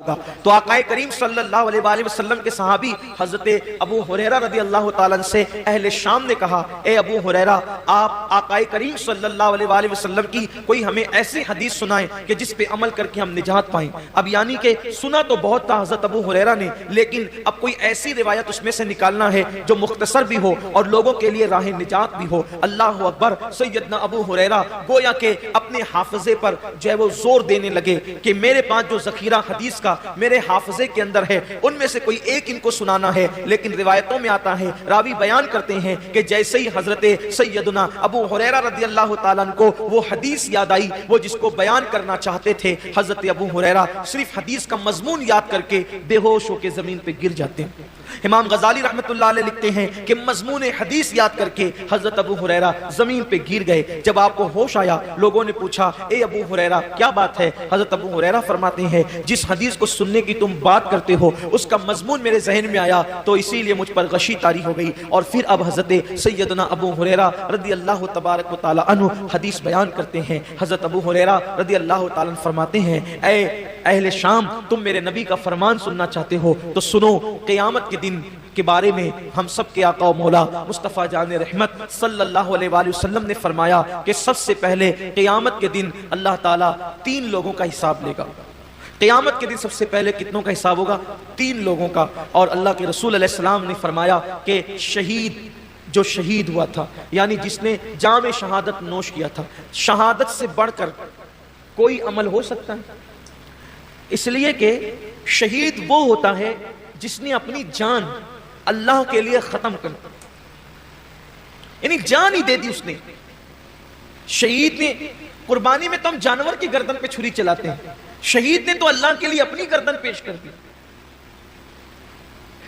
تو آقا کریم صلی اللہ علیہ وآلہ وسلم کے صحابی حضرت ابو ہریرہ رضی اللہ تعالیٰ عنہ سے اہل شام نے کہا، اے ابو ہریرہ، آپ آقا کریم صلی اللہ علیہ وآلہ وسلم کی کوئی ہمیں ایسی حدیث سنائیں کہ جس پہ عمل کر کے ہم نجات پائیں۔ اب یعنی کہ سنا تو بہت تھا حضرت ابو ہریرہ نے، لیکن اب کوئی ایسی روایت اس میں سے نکالنا ہے جو مختصر بھی ہو اور لوگوں کے لیے راہ نجات بھی ہو۔ اللہ اکبر! سیدنا ابو ہریرہ گویا کہ اپنے حافظے پر جو ہے وہ زور دینے لگے کہ میرے پاس جو ذخیرہ حدیث کا میرے حافظے کے اندر ہے ان میں سے کوئی ایک ان کو سنانا ہے۔ لیکن روایتوں میں آتا ہے، راوی بیان کرتے ہیں کہ جیسے ہی حضرت سیدنا ابو ہریرہ رضی اللہ تعالیٰ عنہ کو وہ حدیث یاد آئی، وہ جس کو بیان کرنا چاہتے تھے، حضرت ابو ہریرہ صرف حدیث کا مضمون یاد کر کے بے ہوش ہو کے زمین پہ گر جاتے ہیں۔ امام غزالی رحمت اللہ علیہ لکھتے ہیں کہ مضمون حدیث یاد کر کے حضرت ابو ہریرہ زمین پہ گر گئے۔ جب آپ کو ہوش آیا، لوگوں نے پوچھا، اے ابو ہریرہ کیا بات ہے؟ حضرت ابو ہریرہ فرماتے ہیں، جس حدیث کو سننے کی تم بات کرتے ہو اس کا مضمون میرے ذہن میں آیا تو اسی لیے مجھ پر غشی طاری ہو گئی۔ اور پھر اب حضرت سیدنا ابو ہریرہ رضی اللہ تبارک و تعالی عنہ حدیث بیان کرتے ہیں۔ حضرت ابو ہریرہ رضی اللہ تعالی عنہ فرماتے ہیں، اے اہل شام، تم میرے نبی کا فرمان سننا چاہتے ہو تو سنو، قیامت کے دن کے بارے میں ہم سب کے آقا و مولا مصطفیٰ جان رحمت صلی اللہ علیہ وآلہ وسلم نے فرمایا کہ سب سے پہلے قیامت کے دن اللہ تعالیٰ 3 لوگوں کا حساب لے گا۔ قیامت کے دن سب سے پہلے کتنوں کا حساب ہوگا؟ 3 لوگوں کا۔ اور اللہ کے رسول علیہ السلام نے فرمایا کہ شہید، جو شہید ہوا تھا، یعنی جس نے جام شہادت نوش کیا تھا، شہادت سے بڑھ کر کوئی عمل ہو سکتا ہے؟ اس لیے کہ شہید وہ ہوتا ہے جس نے اپنی جان اللہ کے لیے ختم کر، یعنی جان ہی دے دی اس نے۔ شہید نے، قربانی میں تو ہم جانور کی گردن پہ چھری چلاتے ہیں، شہید نے تو اللہ کے لیے اپنی گردن پیش کر دی۔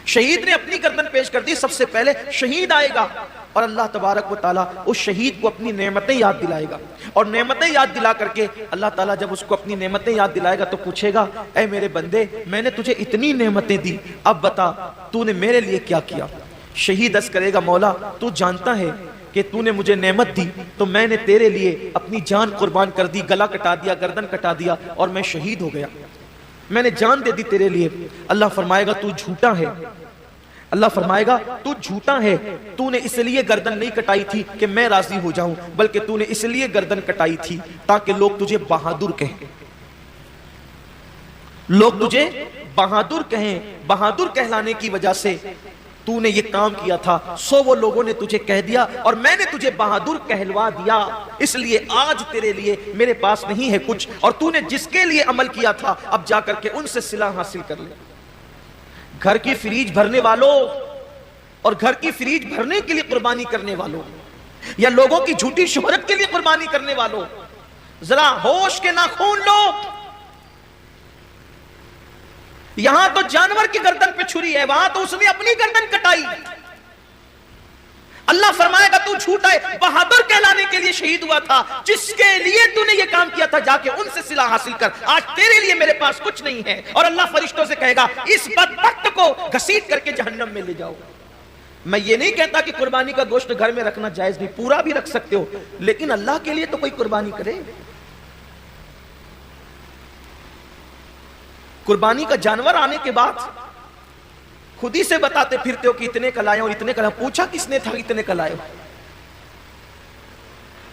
شہید نے اپنی گردن پیش کر دی۔ سب سے پہلے شہید آئے گا اور اللہ تبارک و تعالیٰ اس شہید کو اپنی نعمتیں یاد دلائے گا، اور نعمتیں یاد دلا کر کے اللہ تعالیٰ جب اس کو اپنی نعمتیں یاد دلائے گا تو پوچھے گا، اے میرے بندے، میں نے تجھے اتنی نعمتیں دی، اب بتا تو نے میرے لیے کیا کیا؟ شہید عرض کرے گا، مولا تو جانتا ہے کہ تو نے مجھے نعمت دی تو میں نے تیرے لیے اپنی جان قربان کر دی، گلا کٹا دیا، گردن کٹا دیا اور میں شہید ہو گیا، میں نے جان دے دی تیرے لیے۔ اللہ فرمائے گا تو جھوٹا ہے، اللہ فرمائے گا تو جھوٹا ہے، تو نے اس لیے گردن نہیں کٹائی تھی کہ میں راضی ہو جاؤں، بلکہ تو نے اس لیے گردن کٹائی تھی تاکہ لوگ تجھے بہادر کہیں، لوگ تجھے بہادر کہیں۔ بہادر کہلانے کی وجہ سے تو نے یہ کام کیا تھا، سو وہ لوگوں نے تجھے کہہ دیا اور میں نے تجھے بہادر کہلوا دیا، اس لیے آج تیرے لیے میرے پاس نہیں ہے کچھ، اور تو نے جس کے لیے عمل کیا تھا اب جا کر کے ان سے صلہ حاصل کر لے۔ گھر کی فریج بھرنے والوں اور گھر کی فریج بھرنے کے لیے قربانی کرنے والوں، یا لوگوں کی جھوٹی شہرت کے لیے قربانی کرنے والوں، ذرا ہوش کے ناخون لو۔ یہاں تو جانور کی گردن پہ چھری ہے، وہاں تو اس نے اپنی گردن کٹائی۔ اللہ فرمائے گا تو جھوٹا ہے، بہادر کہلانے کے لیے شہید ہوا تھا، جس کے لیے تو نے یہ کام کیا تھا جا کے ان سے صلہ حاصل کر، آج تیرے لیے میرے پاس کچھ نہیں ہے۔ اور اللہ فرشتوں سے کہے گا اس بدبخت کو گھسیٹ کر کے جہنم میں لے جاؤ۔ میں یہ نہیں کہتا کہ قربانی کا گوشت گھر میں رکھنا جائز نہیں، پورا بھی رکھ سکتے ہو، لیکن اللہ کے لیے تو کوئی قربانی کرے۔ قربانی کا جانور آنے کے بعد خود ہی سے بتاتے پھرتے ہو کہ اتنے کا لائے اور اتنے کا لائے، پوچھا کس نے تھا اتنے کا لائے ہو؟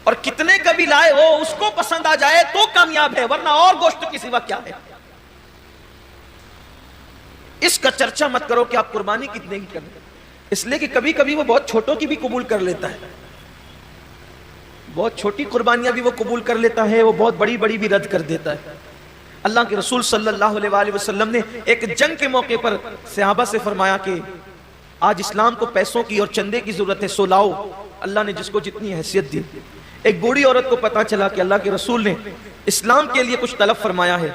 اور کتنے کا بھی لائے ہو اس کو پسند آ جائے تو کامیاب ہے، ورنہ اور گوشت کی سوا کیا ہے؟ اس کا چرچا مت کرو کہ آپ قربانی کتنے کی کریں، اس لیے کہ کبھی کبھی وہ بہت چھوٹوں کی بھی قبول کر لیتا ہے، بہت چھوٹی قربانیاں بھی وہ قبول کر لیتا ہے، وہ بہت بڑی بڑی بھی رد کر دیتا ہے۔ اللہ کے رسول صلی اللہ علیہ وآلہ وسلم نے ایک جنگ کے موقع پر صحابہ سے فرمایا کہ آج اسلام کو پیسوں کی اور چندے کی ضرورت ہے، سو لاؤ، اللہ نے جس کو جتنی حیثیت دی۔ ایک بوڑھی عورت کو پتا چلا کہ اللہ کے رسول نے اسلام کے لیے کچھ طلب فرمایا ہے،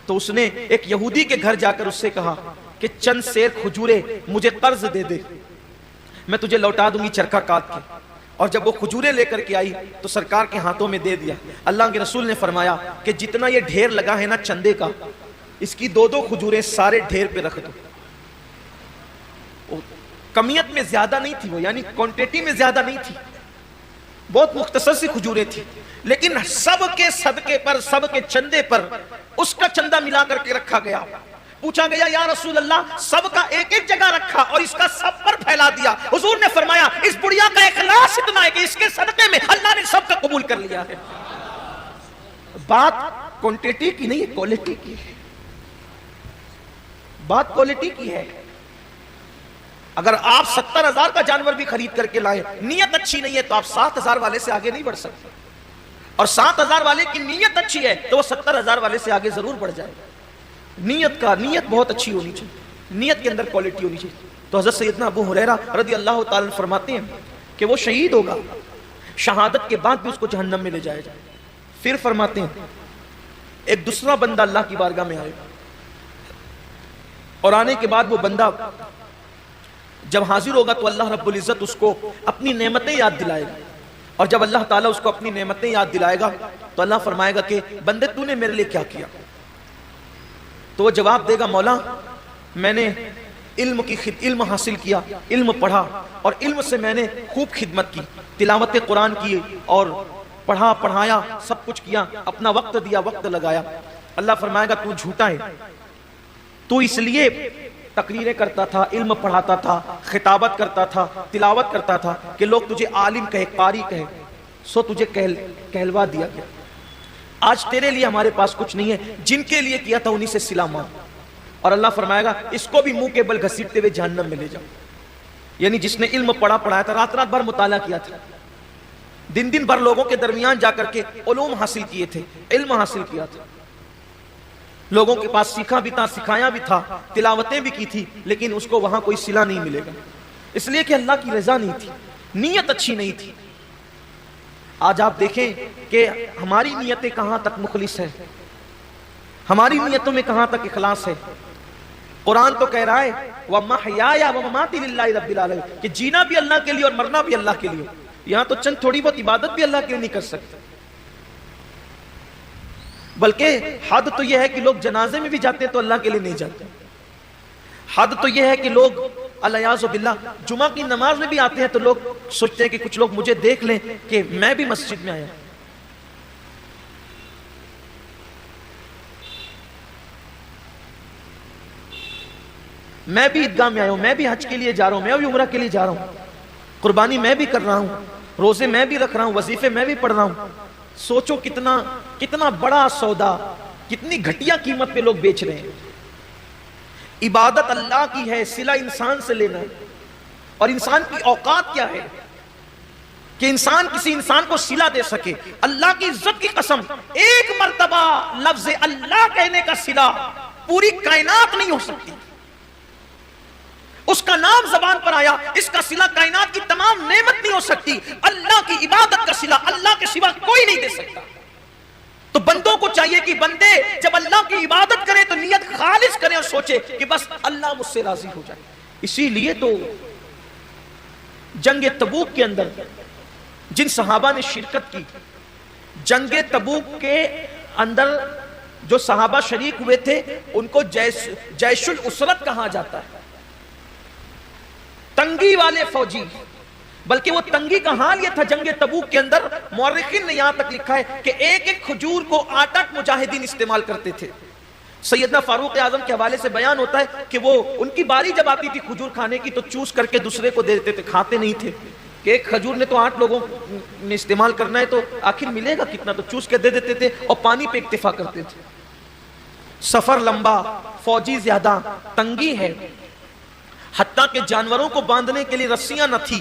تو اس نے ایک یہودی کے گھر جا کر اس سے کہا کہ چند سیر کھجورے مجھے قرض دے دے، میں تجھے لوٹا دوں گی چرخہ کاٹ کے۔ اور جب وہ کھجورے لے کر کے آئی تو سرکار کے ہاتھوں میں دے دیا۔ اللہ کے رسول نے فرمایا کہ جتنا یہ ڈھیر لگا ہے نا چندے کا، اس کی 2 کھجوریں سارے ڈھیر پہ رکھ دو۔ کمیت میں زیادہ نہیں تھی وہ، یعنی کوانٹیٹی میں زیادہ نہیں تھی، بہت مختصر سی کھجوریں تھی، لیکن سب کے صدقے پر، سب کے چندے پر اس کا چندہ ملا کر کے رکھا گیا۔ پوچھا گیا یا رسول اللہ سب کا ایک ایک جگہ رکھا اور اس کا سب پر پھیلا دیا. حضور نے فرمایا اس بڑھیا کا اخلاص اتنا ہے کہ اس کے صدقے میں اللہ نے سب کا قبول کر لیا ہے. بات کوانٹٹی کی نہیں ہے، کوالٹی کی ہے. بات کوالٹی کی ہے. اگر آپ 70,000 کا جانور بھی خرید کر کے لائے، نیت اچھی نہیں ہے تو آپ 7,000 والے سے آگے نہیں بڑھ سکتے. اور 7,000 والے کی نیت اچھی ہے تو وہ 70,000 والے سے آگے ضرور بڑھ جائے. نیت بہت اچھی ہونی چاہیے، نیت کے اندر کوالٹی ہونی چاہیے. تو حضرت سیدنا ابو ہریرہ رضی اللہ تعالیٰ عنہ فرماتے ہیں کہ وہ شہید ہوگا، شہادت کے بعد بھی اس کو جہنم میں لے جایا جائے. پھر فرماتے ہیں ایک دوسرا بندہ اللہ کی بارگاہ میں آئے اور آنے کے بعد وہ بندہ جب حاضر ہوگا تو اللہ رب العزت اس کو اپنی نعمتیں یاد دلائے گا. اور جب اللہ تعالیٰ اس کو اپنی نعمتیں یاد دلائے گا تو اللہ فرمائے گا کہ بندے تو نے میرے لیے کیا کیا. تو وہ جواب دے گا مولا میں نے علم حاصل کیا، علم پڑھا اور علم سے میں نے خوب خدمت کی، تلاوت قرآن کی اور پڑھا پڑھایا، سب کچھ کیا، اپنا وقت دیا، وقت لگایا. اللہ فرمائے گا تو جھوٹا ہے، تو اس لیے تقریریں کرتا تھا، علم پڑھاتا تھا، خطابت کرتا تھا، تلاوت کرتا تھا کہ لوگ تجھے عالم کہے، قاری کہے، سو تجھے کہلوا دیا گیا. آج تیرے لیے ہمارے پاس کچھ نہیں ہے، جن کے لیے کیا تھا انہی سے صلہ مانگ. اور اللہ فرمائے گا اس کو بھی منہ کے بل گھسیٹتے ہوئے جہنم میں لے جاؤ. یعنی جس نے علم پڑھایا تھا، رات رات بھر مطالعہ کیا تھا، دن دن بھر لوگوں کے درمیان جا کر کے علوم حاصل کیے تھے، علم حاصل کیا تھا، لوگوں کے پاس سیکھا بھی تھا، سکھایا بھی تھا، تلاوتیں بھی کی تھی، لیکن اس کو وہاں کوئی صلہ نہیں ملے گا، اس لیے کہ اللہ کی رضا نہیں تھی، نیت اچھی نہیں تھی. آج آپ دیکھیں کہ ہماری نیتیں کہاں تک مخلص ہیں، ہماری نیتوں میں کہاں تک اخلاص ہے. قرآن تو کہہ رہا ہے وَمَحْيَايَ وَمَمَاتِي لِلَّهِ رَبِّ الْعَالَمِينَ کہ جینا بھی اللہ کے لیے اور مرنا بھی اللہ کے لیے. یہاں تو چند تھوڑی بہت عبادت بھی اللہ کے لیے نہیں کر سکتے، بلکہ حد تو یہ ہے کہ لوگ جنازے میں بھی جاتے ہیں تو اللہ کے لیے نہیں جاتے. حد تو یہ ہے کہ لوگ الیاذ باللہ جمعہ کی نماز میں بھی آتے ہیں تو لوگ سوچتے ہیں کہ کچھ لوگ مجھے دیکھ لیں کہ میں بھی مسجد میں آیا. میں بھی عیدگاہ میں آیا ہوں، میں بھی حج کے لیے جا رہا ہوں، میں بھی عمرہ کے لیے جا رہا ہوں، قربانی میں بھی کر رہا ہوں، روزے میں بھی رکھ رہا ہوں، وظیفے میں بھی پڑھ رہا ہوں. سوچو کتنا بڑا سودا، کتنی گھٹیا قیمت پہ لوگ بیچ رہے ہیں. عبادت اللہ کی ہے، صلہ انسان سے لینا ہے. اور انسان کی اوقات کیا ہے کہ انسان کسی انسان کو صلہ دے سکے. اللہ کی عزت کی قسم، ایک مرتبہ لفظ اللہ کہنے کا صلہ پوری کائنات نہیں ہو سکتی. اس کا نام زبان پر آیا، اس کا صلہ کائنات کی تمام نعمت نہیں ہو سکتی. اللہ کی عبادت کا صلہ اللہ کے سوا کوئی نہیں دے سکتا. تو بندوں کو چاہیے کہ بندے جب اللہ کی عبادت کریں تو نیت خالص کریں اور سوچے کہ بس اللہ مجھ سے راضی ہو جائے. اسی لیے تو جنگ تبوک کے اندر جن صحابہ نے شرکت کی، جنگ تبوک کے اندر جو صحابہ شریک ہوئے تھے ان کو جیش الاسرت کہا جاتا ہے، تنگی والے فوجی. بلکہ وہ تنگی کا حال یہ تھا جنگ تبوک کے اندر، مورخین نے یہاں تک لکھا ہے کہ ایک ایک کھجور کو 8 مجاہدین استعمال کرتے تھے. سیدنا فاروق اعظم کے حوالے سے بیان ہوتا ہے کہ وہ ان کی باری جب آتی تھی کھجور کھانے کی تو چوس کر کے دوسرے کو دے دیتے تھے، کھاتے نہیں تھے کہ ایک کھجور نے تو 8 لوگوں نے استعمال کرنا ہے تو آخر ملے گا کتنا، تو چوس کے دے دیتے تھے اور پانی پہ اکتفا کرتے تھے. سفر لمبا، فوجی زیادہ، تنگی ہے، حتیٰ کہ جانوروں کو باندھنے کے لیے رسیاں نہ تھی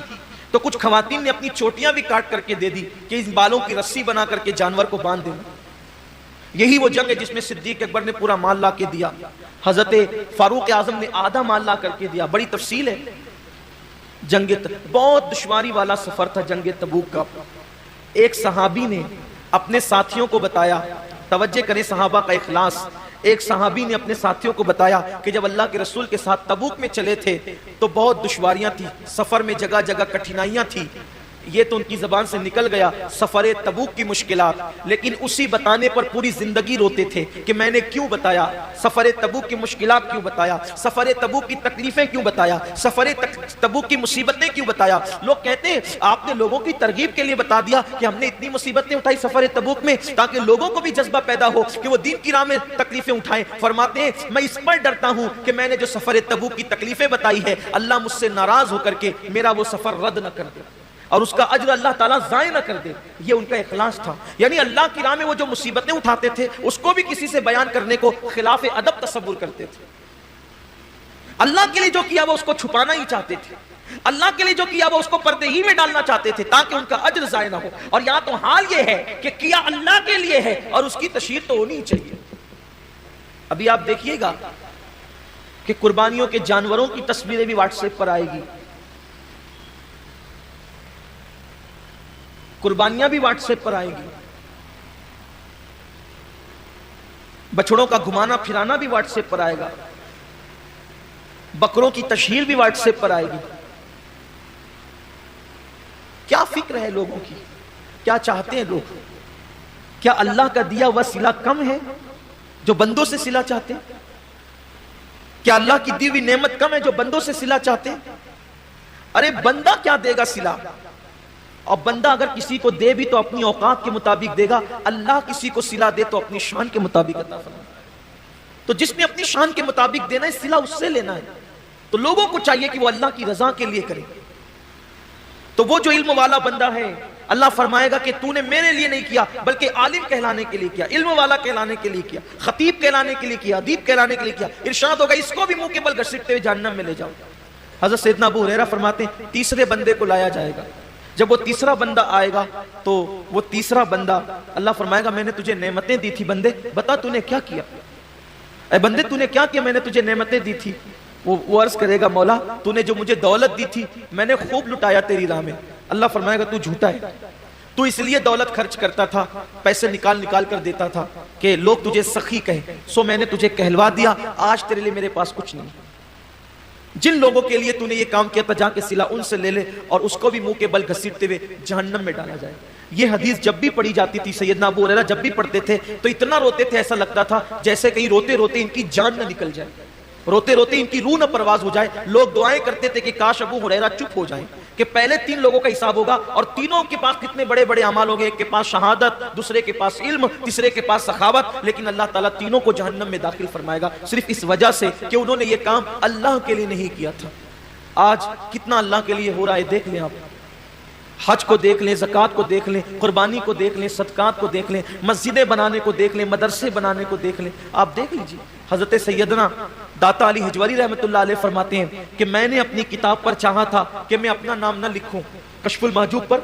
تو کچھ خواتین نے اپنی چوٹیاں بھی کاٹ کر کے دے دی کہ اس بالوں کی رسی بنا کر کے جانور کو باندھ دیں. یہی وہ جنگ ہے جس میں صدیق اکبر نے پورا مال لا کے دیا، حضرت فاروق اعظم نے آدھا مال لا کر کے دیا. بڑی تفصیل ہے. بہت دشواری والا سفر تھا جنگ تبوک کا. ایک صحابی نے اپنے ساتھیوں کو بتایا، توجہ کریں صحابہ کا اخلاص، ایک صحابی نے اپنے ساتھیوں کو بتایا کہ جب اللہ کے رسول کے ساتھ تبوک میں چلے تھے تو بہت دشواریاں تھی، سفر میں جگہ جگہ کٹھنائیاں تھی، یہ تو ان کی زبان سے نکل گیا سفر تبوک کی مشکلات، لیکن اسی بتانے پر پوری زندگی روتے تھے کہ میں نے کیوں بتایا، سفر تبوک کی مشکلات کیوں بتایا، سفر تبوک کی تکلیفیں کیوں بتایا، سفر تبوک کی مصیبتیں کیوں بتایا۔ لوگ کہتے ہیں آپ نے لوگوں کی ترغیب کے لیے بتا دیا کہ ہم نے اتنی مصیبتیں اٹھائی سفر تبوک میں تاکہ لوگوں کو بھی جذبہ پیدا ہو کہ وہ دین کی راہ میں تکلیفیں اٹھائیں۔ فرماتے ہیں میں اس پر ڈرتا ہوں کہ میں نے جو سفر تبوک کی تکلیفیں بتائی ہے اللہ مجھ سے ناراض ہو کر کے میرا وہ سفر رد نہ کر دے اور اس کا اجر اللہ تعالیٰ ضائع نہ کر دے۔ یہ ان کا اخلاص تھا، یعنی اللہ کی راہ میں وہ جو مصیبتیں اٹھاتے تھے اس کو بھی کسی سے بیان کرنے کو خلاف ادب تصور کرتے تھے۔ اللہ کے لیے جو کیا وہ اس کو چھپانا ہی چاہتے تھے، اللہ کے لیے جو کیا وہ اس کو پردے ہی میں ڈالنا چاہتے تھے تاکہ ان کا اجر ضائع نہ ہو۔ اور یہاں تو حال یہ ہے کہ کیا اللہ کے لیے ہے اور اس کی تشہیر تو ہونی ہی چاہیے۔ ابھی آپ دیکھیے گا کہ قربانیوں کے جانوروں کی تصویریں بھی واٹس ایپ پر آئے گی، قربانیاں بھی واٹس ایپ پر آئے گی، بچڑوں کا گھمانا پھرانا بھی واٹس ایپ پر آئے گا، بکروں کی تشہیر بھی واٹس ایپ پر آئے گی۔ کیا فکر ہے لوگوں کی؟ کیا چاہتے ہیں لوگ؟ کیا اللہ کا دیا ہوا صلہ کم ہے جو بندوں سے صلہ چاہتے ہیں؟ کیا اللہ کی دی ہوئی نعمت کم ہے جو بندوں سے صلہ چاہتے ہیں؟ ارے بندہ کیا دے گا صلہ؟ اور بندہ اگر کسی کو دے بھی تو اپنی اوقات کے مطابق دے گا، اللہ کسی کو صلہ دے تو اپنی شان کے مطابق عطا فرمائے۔ تو جس نے اپنی شان کے مطابق دینا ہے صلہ اس سے لینا ہے، تو لوگوں کو چاہیے کہ وہ اللہ کی رضا کے لیے کرے۔ تو وہ جو علم والا بندہ ہے اللہ فرمائے گا کہ تو نے میرے لیے نہیں کیا بلکہ عالم کہلانے کے لیے کیا، علم والا کہلانے کے لیے کیا، خطیب کہلانے کے لیے کیا، ادیب کہلانے کے لیے کیا۔ ارشاد ہوگا اس کو بھی منہ کے بل گھسیٹتے ہوئے جہنم میں لے جاؤ۔ حضرت سیدنا ابو ہریرہ فرماتے ہیں تیسرے بندے کو لایا جائے گا، جب وہ تیسرا بندہ آئے گا تو وہ تیسرا بندہ اللہ فرمائے گا میں نے تجھے نعمتیں دی تھی بندے، بتا تو نے کیا کیا، اے بندے تو نے کیا کیا، میں نے تجھے نعمتیں دی تھی۔ وہ عرض کرے گا مولا تو نے جو مجھے دولت دی تھی میں نے خوب لٹایا تیری راہ میں۔ اللہ فرمائے گا تو جھوٹا ہے، تو اس لیے دولت خرچ کرتا تھا، پیسے نکال نکال کر دیتا تھا کہ لوگ تجھے سخی کہیں، سو میں نے تجھے کہلوا دیا، آج تیرے لیے میرے پاس کچھ نہیں۔ جن لوگوں کے لیے تو نے یہ کام کیا تھا جا کے صلہ ان سے لے لے اور اس کو بھی منہ کے بل گھسیٹتے ہوئے جہنم میں ڈالا جائے۔ یہ حدیث جب بھی پڑھی جاتی تھی سیدنا ابو ہریرہ جب بھی پڑھتے تھے تو اتنا روتے تھے ایسا لگتا تھا جیسے کہیں روتے روتے ان کی جان نہ نکل جائے، روتے روتے ان کی روح نہ پرواز ہو جائے۔ لوگ دعائیں کرتے تھے کہ کاش ابو ہریرہ چپ ہو جائیں کہ پہلے تین لوگوں کا حساب ہوگا اور تینوں کے پاس کتنے بڑے بڑے اعمال ہوں گے، ایک کے پاس شہادت، دوسرے کے پاس علم، تیسرے کے پاس سخاوت، لیکن اللہ تعالیٰ تینوں کو جہنم میں داخل فرمائے گا صرف اس وجہ سے کہ انہوں نے یہ کام اللہ کے لیے نہیں کیا تھا۔ آج کتنا اللہ کے لیے ہو رہا ہے دیکھ لیں آپ، حج کو دیکھ لیں، زکوٰۃ کو دیکھ لیں، قربانی کو دیکھ لیں، صدقات کو دیکھ لیں، مسجدیں بنانے کو دیکھ لیں، مدرسے بنانے کو دیکھ لیں، آپ دیکھ لیجئے۔ حضرت سیدنا داتا علی حجوری رحمۃ اللہ علیہ فرماتے ہیں کہ میں نے اپنی کتاب پر چاہا تھا کہ میں اپنا نام نہ لکھوں، کشف المحجوب پر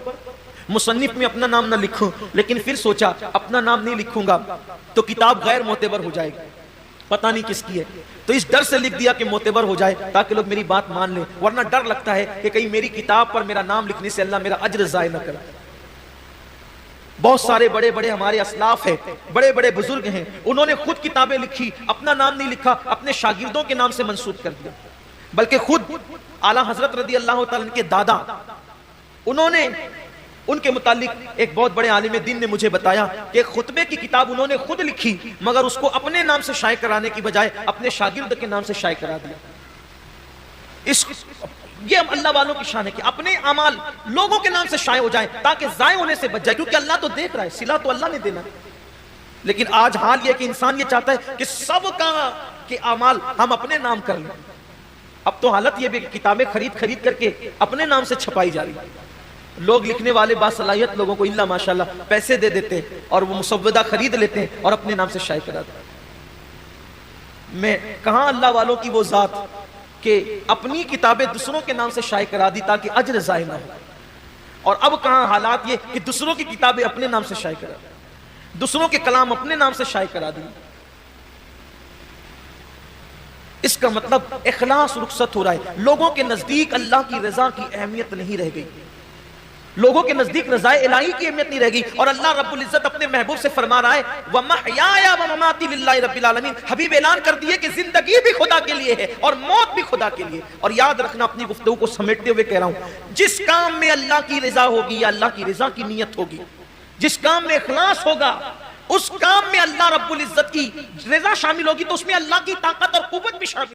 مصنف میں اپنا نام نہ لکھوں، لیکن پھر سوچا اپنا نام نہیں لکھوں گا تو کتاب غیر معتبر ہو جائے گی، پتہ نہیں کس کی ہے، تو اس ڈر سے لکھ دیا کہ معتبر ہو جائے تاکہ لوگ میری بات مان لیں، ورنہ ڈر لگتا ہے کہ کہیں میری کتاب پر میرا نام لکھنے سے اللہ میرا اجر ضائع نہ کرے۔ بہت سارے بڑے بڑے ہمارے اسلاف ہیں، بڑے بڑے بزرگ ہیں، انہوں نے خود کتابیں لکھی، اپنا نام نہیں لکھا، اپنے شاگردوں کے نام سے منسوب کر دیا، بلکہ خود اعلیٰ حضرت رضی اللہ تعالیٰ کے دادا انہوں نے ان کے متعلق ایک بہت بڑے عالم دین نے مجھے بتایا کہ خطبے کی کتاب انہوں نے خود لکھی مگر اس کو اپنے نام سے شائع کرانے کی بجائے اپنے شاگرد کے نام سے شائع کرا دیا۔ یہ اللہ والوں کی شان ہے کہ اپنے اعمال لوگوں کے نام سے شائع ہو جائیں تاکہ ضائع ہونے سے بچ جائے، کیونکہ اللہ تو دیکھ رہا ہے، صلہ تو اللہ نے دینا ہے۔ لیکن آج حال یہ کہ انسان یہ چاہتا ہے کہ سب کا کہ اعمال ہم اپنے نام کر لیں۔ اب تو حالت یہ بھی کہ کتابیں خرید کر کے اپنے نام سے چھپائی جا رہی ہے، لوگ لکھنے والے باصلاحیت لوگوں کو اللہ ماشاءاللہ پیسے دے دیتے اور وہ مسودہ خرید لیتے ہیں اور اپنے نام سے شائع کرا دیتے۔ میں کہاں اللہ والوں کی وہ ذات کہ اپنی کتابیں دوسروں کے نام سے شائع کرا دی تاکہ اجر ضائع نہ ہو، اور اب کہاں حالات یہ کہ دوسروں کی کتابیں اپنے نام سے شائع کرا دی، دوسروں کے کلام اپنے نام سے شائع کرا دی۔ اس کا مطلب اخلاص رخصت ہو رہا ہے، لوگوں کے نزدیک اللہ کی رضا کی اہمیت نہیں رہ گئی۔ لوگوں کے نزدیک رضائے الہی کی اہمیت نہیں رہ گی، اور اللہ رب العزت اپنے محبوب سے فرما رہا ہے وَمَحْيَايَ وَمَمَاتِي لِلَّهِ رَبِّ الْعَالَمِينَ۔ حبیب اعلان کر دیے کہ زندگی بھی خدا کے لیے ہے اور موت بھی خدا کے لیے۔ اور یاد رکھنا، اپنی گفتگو کو سمیٹتے ہوئے کہہ رہا ہوں، جس کام میں اللہ کی رضا ہوگی یا اللہ کی رضا کی نیت ہوگی، جس کام میں اخلاص ہوگا، اس کام میں اللہ رب العزت کی رضا شامل ہوگی، تو اس میں اللہ کی طاقت اور قوت بھی شامل